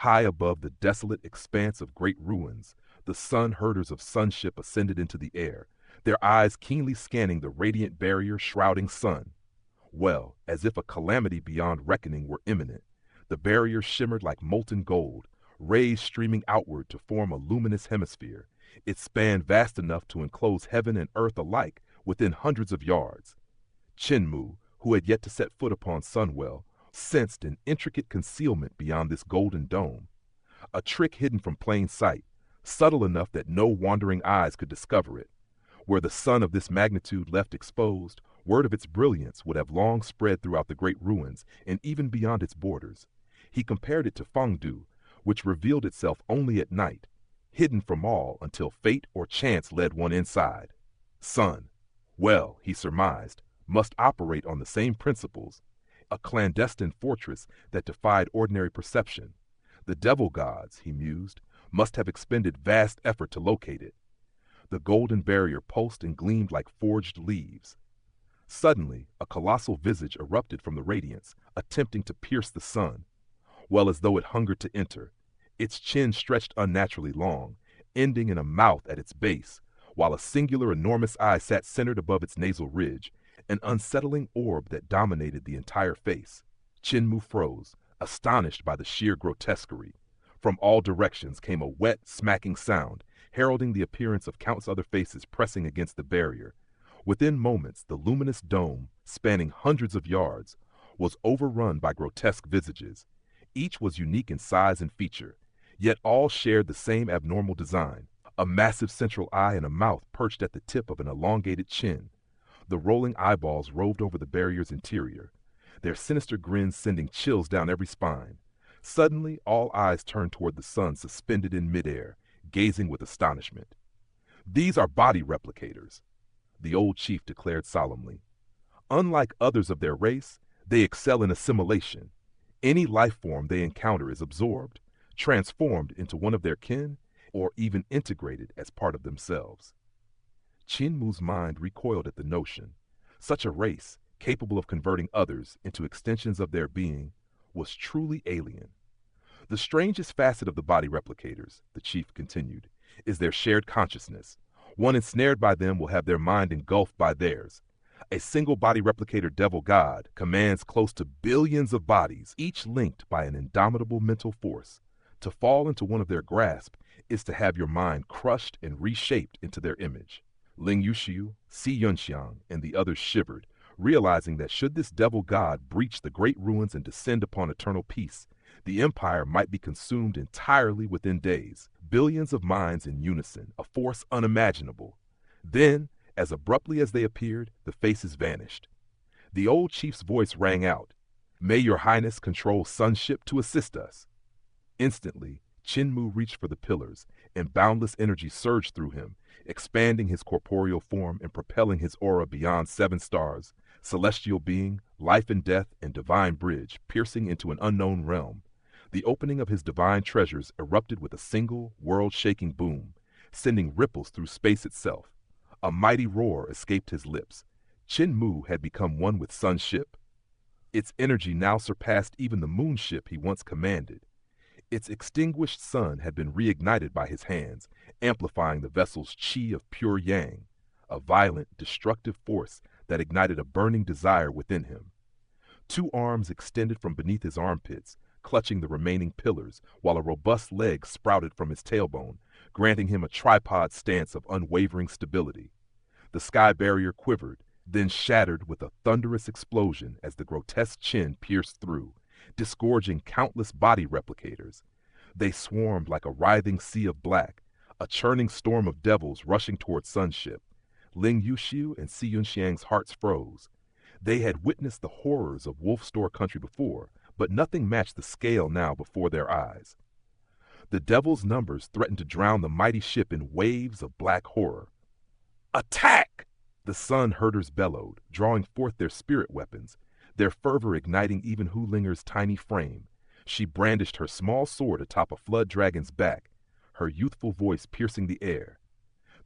High above the desolate expanse of great ruins, the sun herders of Sunship ascended into the air, their eyes keenly scanning the radiant barrier shrouding sun. Well, as if a calamity beyond reckoning were imminent, the barrier shimmered like molten gold, rays streaming outward to form a luminous hemisphere. It spanned vast enough to enclose heaven and earth alike within hundreds of yards. Chinmu, who had yet to set foot upon Sunwell, sensed an intricate concealment beyond this golden dome, a trick hidden from plain sight, subtle enough that no wandering eyes could discover it. Where the sun of this magnitude left exposed, word of its brilliance would have long spread throughout the great ruins and even beyond its borders. He compared it to Fengdu, which revealed itself only at night, hidden from all until fate or chance led one inside. Sun, well, he surmised, must operate on the same principles, a clandestine fortress that defied ordinary perception. The devil gods, he mused, must have expended vast effort to locate it. The golden barrier pulsed and gleamed like forged leaves. Suddenly, a colossal visage erupted from the radiance, attempting to pierce the sun. Well, as though it hungered to enter, its chin stretched unnaturally long, ending in a mouth at its base, while a singular enormous eye sat centered above its nasal ridge, an unsettling orb that dominated the entire face. Chinmu froze, astonished by the sheer grotesquerie. From all directions came a wet, smacking sound, heralding the appearance of countless other faces pressing against the barrier. Within moments, the luminous dome, spanning hundreds of yards, was overrun by grotesque visages. Each was unique in size and feature, yet all shared the same abnormal design, a massive central eye and a mouth perched at the tip of an elongated chin. The rolling eyeballs roved over the barrier's interior, their sinister grins sending chills down every spine. Suddenly, all eyes turned toward the sun suspended in midair, gazing with astonishment. "These are body replicators," the old chief declared solemnly. "Unlike others of their race, they excel in assimilation. Any life form they encounter is absorbed, transformed into one of their kin, or even integrated as part of themselves." Chinmu's mind recoiled at the notion. Such a race, capable of converting others into extensions of their being, was truly alien. "The strangest facet of the body replicators," the chief continued, "is their shared consciousness. One ensnared by them will have their mind engulfed by theirs. A single body replicator devil god commands close to billions of bodies, each linked by an indomitable mental force. To fall into one of their grasp is to have your mind crushed and reshaped into their image." Ling Yuxiu, Si Yunxiang, and the others shivered, realizing that should this devil god breach the great ruins and descend upon eternal peace, the empire might be consumed entirely within days. Billions of minds in unison, a force unimaginable. Then, as abruptly as they appeared, the faces vanished. The old chief's voice rang out, "May your highness control Sunship to assist us." Instantly, Chinmu reached for the pillars, and boundless energy surged through him, expanding his corporeal form and propelling his aura beyond 7 stars, celestial being, life and death, and divine bridge, piercing into an unknown realm. The opening of his divine treasures erupted with a single, world-shaking boom, sending ripples through space itself. A mighty roar escaped his lips. Chinmu had become one with Sunship. Its energy now surpassed even the moonship he once commanded. Its extinguished sun had been reignited by his hands, amplifying the vessel's chi of pure yang, a violent, destructive force that ignited a burning desire within him. 2 arms extended from beneath his armpits, clutching the remaining pillars, while a robust leg sprouted from his tailbone, granting him a tripod stance of unwavering stability. The sky barrier quivered, then shattered with a thunderous explosion as the grotesque chin pierced through, disgorging countless body replicators. They swarmed like a writhing sea of black, a churning storm of devils rushing toward Sunship. Ling Yuxiu and Si Yunxiang's hearts froze. They had witnessed the horrors of Wolf Store Country before, but nothing matched the scale now before their eyes. The devil's numbers threatened to drown the mighty ship in waves of black horror. "Attack!" The sun herders bellowed, drawing forth their spirit weapons, their fervor igniting even Hu Linger's tiny frame. She brandished her small sword atop a flood dragon's back, her youthful voice piercing the air.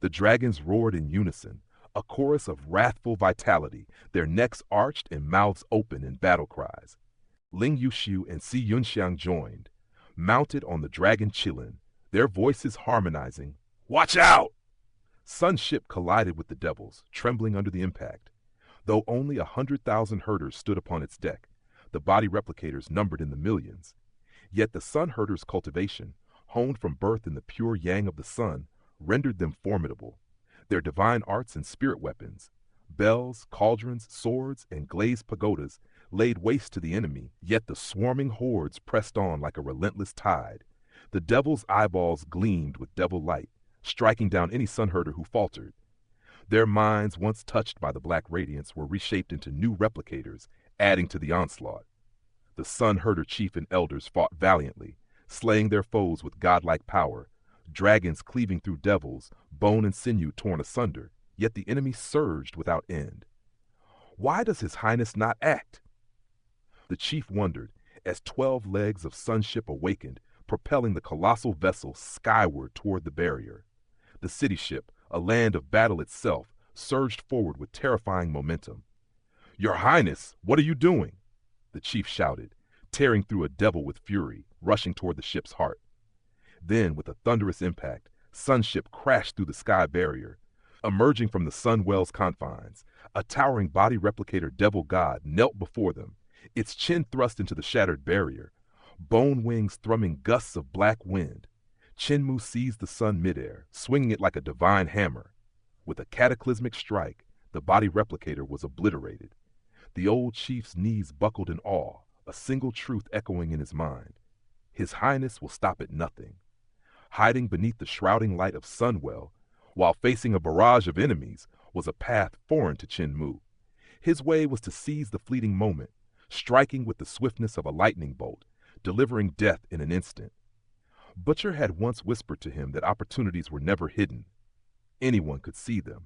The dragons roared in unison, a chorus of wrathful vitality, their necks arched and mouths open in battle cries. Ling Yuxiu and Si Yunxiang joined. mounted on the dragon Qilin, their voices harmonizing. Watch out! Sun's ship collided with the devils, trembling under the impact. Though only 100,000 herders stood upon its deck, the body replicators numbered in the millions. Yet the sun herders' cultivation, honed from birth in the pure yang of the sun, rendered them formidable. Their divine arts and spirit weapons, bells, cauldrons, swords, and glazed pagodas, laid waste to the enemy, yet the swarming hordes pressed on like a relentless tide. The devil's eyeballs gleamed with devil light, striking down any sun herder who faltered. Their minds, once touched by the black radiance, were reshaped into new replicators, adding to the onslaught. The sun herder chief and elders fought valiantly, slaying their foes with godlike power, dragons cleaving through devils, bone and sinew torn asunder, yet the enemy surged without end. Why does His Highness not act? The chief wondered, as 12 legs of sunship awakened, propelling the colossal vessel skyward toward the barrier. The city ship, a land of battle itself, surged forward with terrifying momentum. Your Highness, what are you doing? The chief shouted, tearing through a devil with fury, rushing toward the ship's heart. Then, with a thunderous impact, Sunship crashed through the sky barrier. Emerging from the Sunwell's confines, a towering body replicator devil god knelt before them, its chin thrust into the shattered barrier, bone wings thrumming gusts of black wind. Chenmu seized the sun midair, swinging it like a divine hammer. With a cataclysmic strike, the body replicator was obliterated. The old chief's knees buckled in awe, a single truth echoing in his mind. His Highness will stop at nothing. Hiding beneath the shrouding light of Sunwell, while facing a barrage of enemies, was a path foreign to Chenmu. His way was to seize the fleeting moment, striking with the swiftness of a lightning bolt, delivering death in an instant. Butcher had once whispered to him that opportunities were never hidden. Anyone could see them,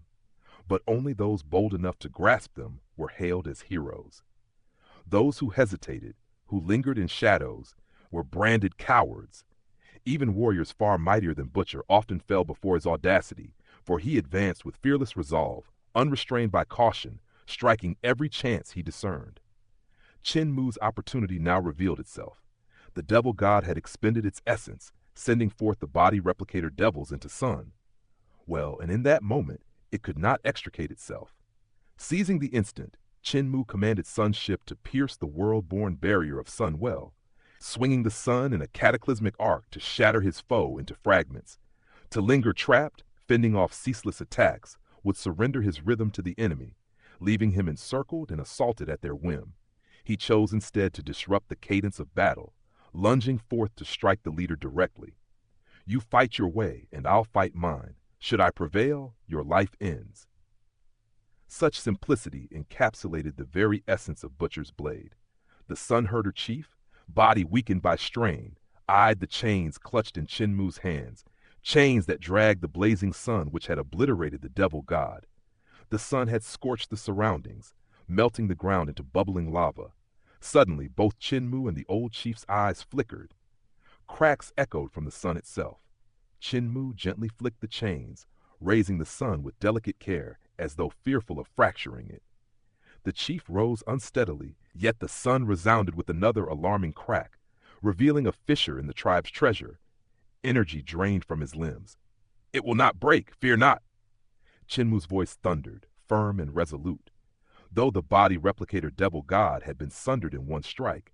but only those bold enough to grasp them were hailed as heroes. Those who hesitated, who lingered in shadows, were branded cowards. Even warriors far mightier than Butcher often fell before his audacity, for he advanced with fearless resolve, unrestrained by caution, striking every chance he discerned. Chenmu's opportunity now revealed itself. The devil god had expended its essence, sending forth the body replicator devils into Sun. Well, and in that moment, it could not extricate itself. Seizing the instant, Chenmu commanded Sun's ship to pierce the world-born barrier of Sunwell, swinging the sun in a cataclysmic arc to shatter his foe into fragments. To linger trapped, fending off ceaseless attacks, would surrender his rhythm to the enemy, leaving him encircled and assaulted at their whim. He chose instead to disrupt the cadence of battle, lunging forth to strike the leader directly. You fight your way, and I'll fight mine. Should I prevail, your life ends. Such simplicity encapsulated the very essence of Butcher's blade. The sun herder chief, body weakened by strain, eyed the chains clutched in Chenmu's hands, chains that dragged the blazing sun which had obliterated the devil god. The sun had scorched the surroundings, melting the ground into bubbling lava. Suddenly, both Chenmu and the old chief's eyes flickered. Cracks echoed from the sun itself. Chenmu gently flicked the chains, raising the sun with delicate care, as though fearful of fracturing it. The chief rose unsteadily, yet the sun resounded with another alarming crack, revealing a fissure in the tribe's treasure. Energy drained from his limbs. It will not break, fear not. Chenmu's voice thundered, firm and resolute. Though the body replicator devil god had been sundered in one strike,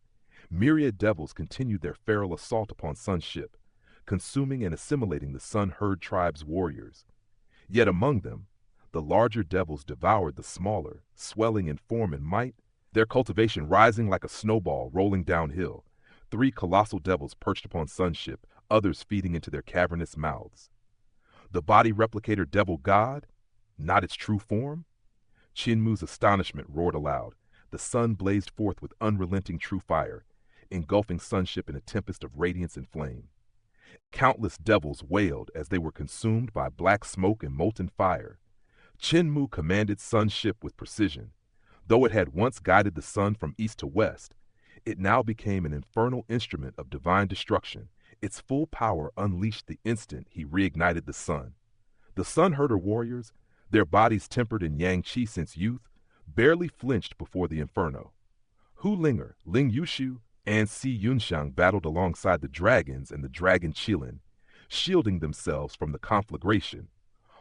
myriad devils continued their feral assault upon Sun's ship, consuming and assimilating the Sun Herd tribe's warriors. Yet among them, the larger devils devoured the smaller, swelling in form and might, their cultivation rising like a snowball rolling downhill. 3 colossal devils perched upon Sun's ship, others feeding into their cavernous mouths. The body replicator devil god? Not its true form? Chenmu's astonishment roared aloud. The sun blazed forth with unrelenting true fire, engulfing Sunship in a tempest of radiance and flame. Countless devils wailed as they were consumed by black smoke and molten fire. Chenmu commanded Sunship with precision. Though it had once guided the sun from east to west, it now became an infernal instrument of divine destruction. Its full power unleashed the instant he reignited the sun. The sun herder warriors, their bodies tempered in yang qi since youth, barely flinched before the inferno. Hu Linger, Ling Yushu, and Si Yunxiang battled alongside the dragons and the dragon Qilin, shielding themselves from the conflagration,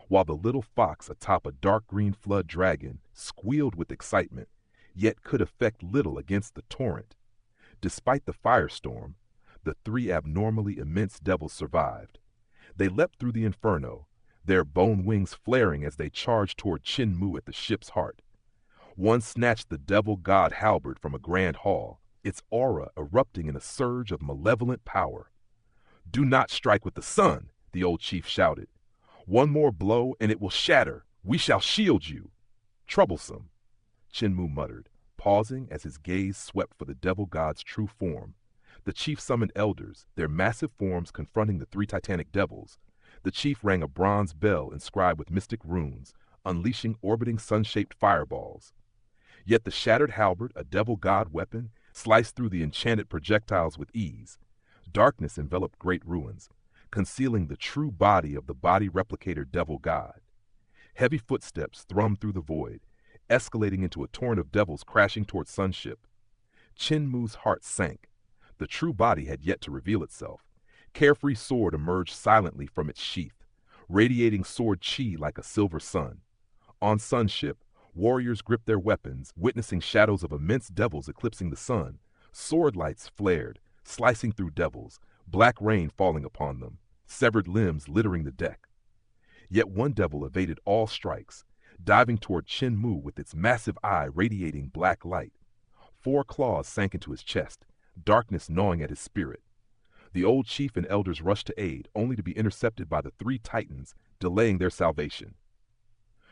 while the little fox atop a dark green flood dragon squealed with excitement, yet could effect little against the torrent. Despite the firestorm, the three abnormally immense devils survived. They leapt through the inferno, their bone wings flaring as they charged toward Qin Mu at the ship's heart. One snatched the devil god halberd from a grand hall, its aura erupting in a surge of malevolent power. "Do not strike with the sun," the old chief shouted. "One more blow and it will shatter. We shall shield you." "Troublesome," Qin Mu muttered, pausing as his gaze swept for the devil god's true form. The chief summoned elders, their massive forms confronting the three titanic devils. The chief rang a bronze bell inscribed with mystic runes, unleashing orbiting sun-shaped fireballs. Yet the shattered halberd, a devil god weapon, sliced through the enchanted projectiles with ease. Darkness enveloped great ruins, concealing the true body of the body replicator devil god. Heavy footsteps thrummed through the void, escalating into a torrent of devils crashing toward Sunship. Qin Mu's heart sank. The true body had yet to reveal itself. Carefree sword emerged silently from its sheath, radiating sword chi like a silver sun. On Sunship, warriors gripped their weapons, witnessing shadows of immense devils eclipsing the sun. Sword lights flared, slicing through devils, black rain falling upon them, severed limbs littering the deck. Yet one devil evaded all strikes, diving toward Qin Mu with its massive eye radiating black light. 4 claws sank into his chest, darkness gnawing at his spirit. The old chief and elders rushed to aid, only to be intercepted by the 3 titans, delaying their salvation.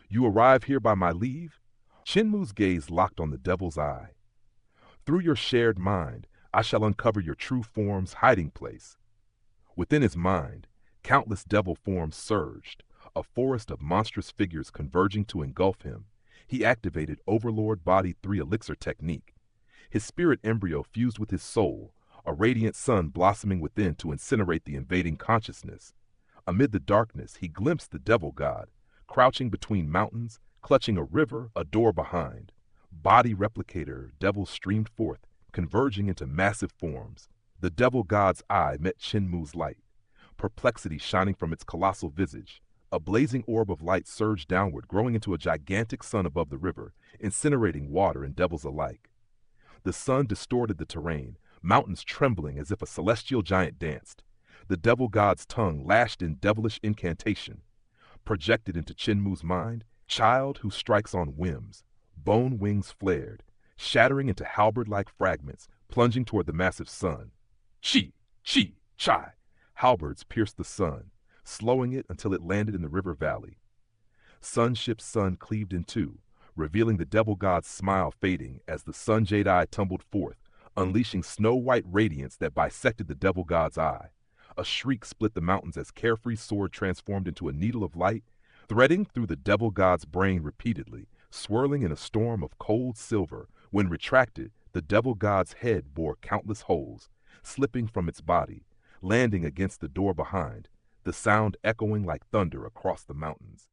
"You arrive here by my leave?" Qin Mu's gaze locked on the devil's eye. "Through your shared mind, I shall uncover your true form's hiding place." Within his mind, countless devil forms surged, a forest of monstrous figures converging to engulf him. He activated Overlord Body 3 elixir technique. His spirit embryo fused with his soul, a radiant sun blossoming within to incinerate the invading consciousness. Amid the darkness, he glimpsed the devil god, crouching between mountains, clutching a river, a door behind. Body replicator devils streamed forth, converging into massive forms. The devil god's eye met Qin Mu's light, perplexity shining from its colossal visage. A blazing orb of light surged downward, growing into a gigantic sun above the river, incinerating water and devils alike. The sun distorted the terrain, mountains trembling as if a celestial giant danced. The devil god's tongue lashed in devilish incantation. Projected into Qin Mu's mind, child who strikes on whims. Bone wings flared, shattering into halberd-like fragments, plunging toward the massive sun. Chi, chi, chai. Halberds pierced the sun, slowing it until it landed in the river valley. Sunship's sun cleaved in two, revealing the devil god's smile fading as the sun jade eye tumbled forth, unleashing snow-white radiance that bisected the devil god's eye. A shriek split the mountains as Carefree sword transformed into a needle of light, threading through the devil god's brain repeatedly, swirling in a storm of cold silver. When retracted, the devil god's head bore countless holes, slipping from its body, landing against the door behind, the sound echoing like thunder across the mountains.